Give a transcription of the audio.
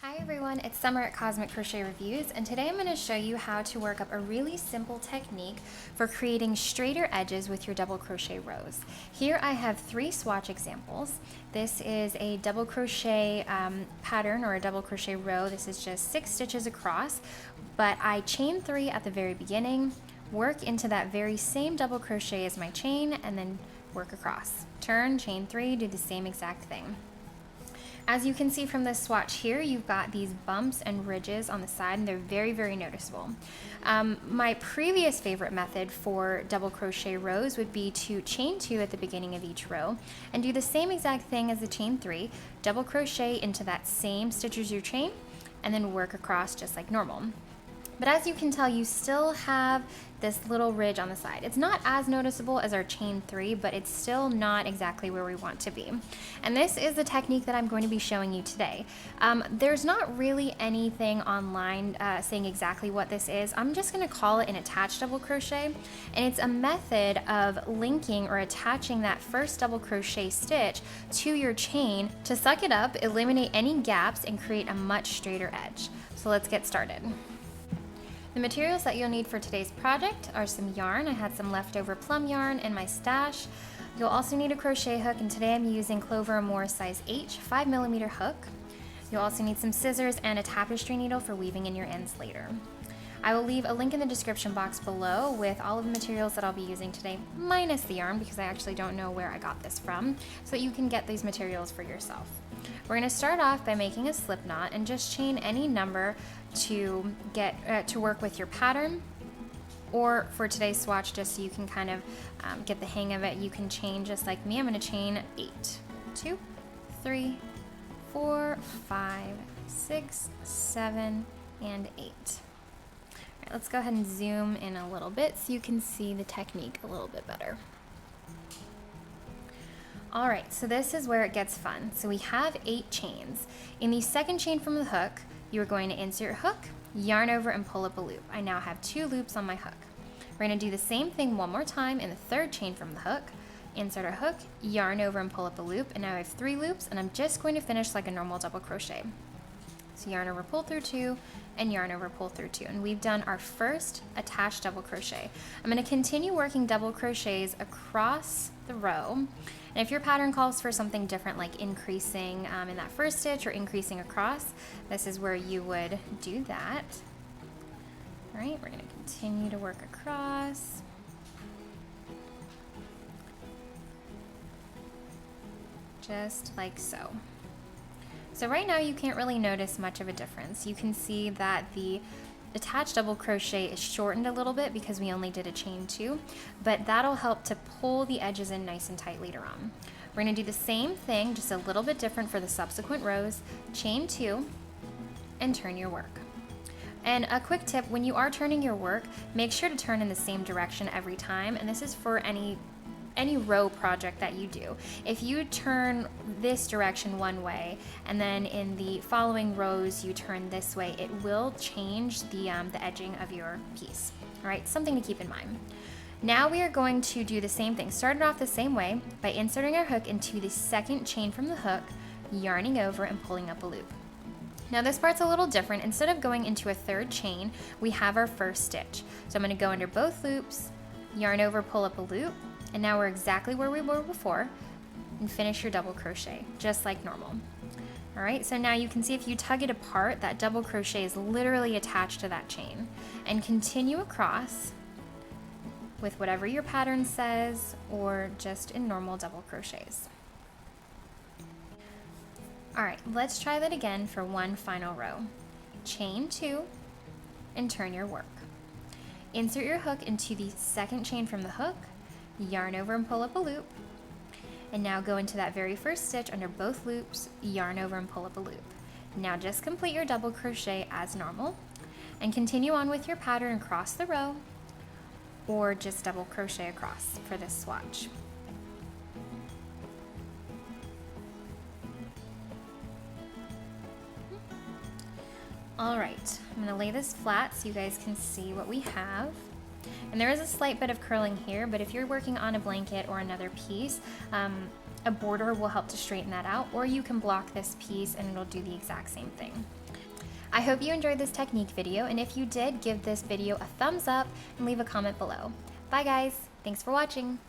Hi everyone, it's Summer at Cosmic Crochet Reviews, and today I'm going to show you how to work up a really simple technique for creating straighter edges with your double crochet rows. Here I have 3 swatch examples. This is a double crochet pattern or a double crochet row. This is just 6 stitches across, but I chain 3 at the very beginning, work into that very same double crochet as my chain, and then work across. Turn, chain 3, do the same exact thing. As you can see from this swatch here, you've got these bumps and ridges on the side, and they're very, very noticeable. My previous favorite method for double crochet rows would be to chain 2 at the beginning of each row and do the same exact thing as the chain 3, double crochet into that same stitch as your chain, and then work across just like normal. But as you can tell, you still have this little ridge on the side. It's not as noticeable as our chain 3, but it's still not exactly where we want to be. And this is the technique that I'm going to be showing you today. There's not really anything online saying exactly what this is. I'm just going to call it an attached double crochet, and it's a method of linking or attaching that first double crochet stitch to your chain to suck it up, eliminate any gaps, and create a much straighter edge. So let's get started. The materials that you'll need for today's project are some yarn. I had some leftover plum yarn in my stash. You'll also need a crochet hook, and today I'm using Clover & Moore size H 5mm hook. You'll also need some scissors and a tapestry needle for weaving in your ends later. I will leave a link in the description box below with all of the materials that I'll be using today, minus the yarn, because I actually don't know where I got this from, so that you can get these materials for yourself. We're going to start off by making a slip knot and just chain any number to get to work with your pattern, or for today's swatch, just so you can kind of get the hang of it, you can chain just like me. I'm going to chain 8, 2, 3, 4, 5, 6, 7, and 8. All right, let's go ahead and zoom in a little bit so you can see the technique a little bit better. All right, so this is where it gets fun. So we have 8 chains. In the second chain from the hook, you are going to insert your hook, yarn over, and pull up a loop. I now have 2 loops on my hook. We're going to do the same thing one more time in the third chain from the hook. Insert our hook, yarn over, and pull up a loop, and now I have 3 loops, and I'm just going to finish like a normal double crochet. So yarn over, pull through 2, and yarn over, pull through 2, and we've done our first attached double crochet. I'm going to continue working double crochets across the row, and if your pattern calls for something different, like increasing in that first stitch or increasing across, this is where you would do that. All right, we're going to continue to work across. Just like so. So right now you can't really notice much of a difference. You can see that the attached double crochet is shortened a little bit because we only did a chain 2, but that'll help to pull the edges in nice and tight later on. We're going to do the same thing, just a little bit different for the subsequent rows. Chain 2 and turn your work. And a quick tip, when you are turning your work, make sure to turn in the same direction every time, and this is for any row project that you do. If you turn this direction one way and then in the following rows you turn this way, it will change the edging of your piece. All right, something to keep in mind. Now we are going to do the same thing. Start it off the same way by inserting our hook into the second chain from the hook, yarning over, and pulling up a loop. Now this part's a little different. Instead of going into a third chain, we have our first stitch. So I'm going to go under both loops, yarn over, pull up a loop, and now we're exactly where we were before, and finish your double crochet, just like normal. All right, so now you can see if you tug it apart, that double crochet is literally attached to that chain. And continue across with whatever your pattern says, or just in normal double crochets. All right, let's try that again for one final row. Chain 2 and turn your work. Insert your hook into the second chain from the hook, yarn over and pull up a loop, and now go into that very first stitch under both loops, yarn over and pull up a loop. Now just complete your double crochet as normal and continue on with your pattern across the row, or just double crochet across for this swatch. All right, I'm going to lay this flat so you guys can see what we have. And there is a slight bit of curling here, but if you're working on a blanket or another piece, A border will help to straighten that out, or you can block this piece and it'll do the exact same thing. I hope you enjoyed this technique video, and if you did, give this video a thumbs up and leave a comment below. Bye guys, thanks for watching.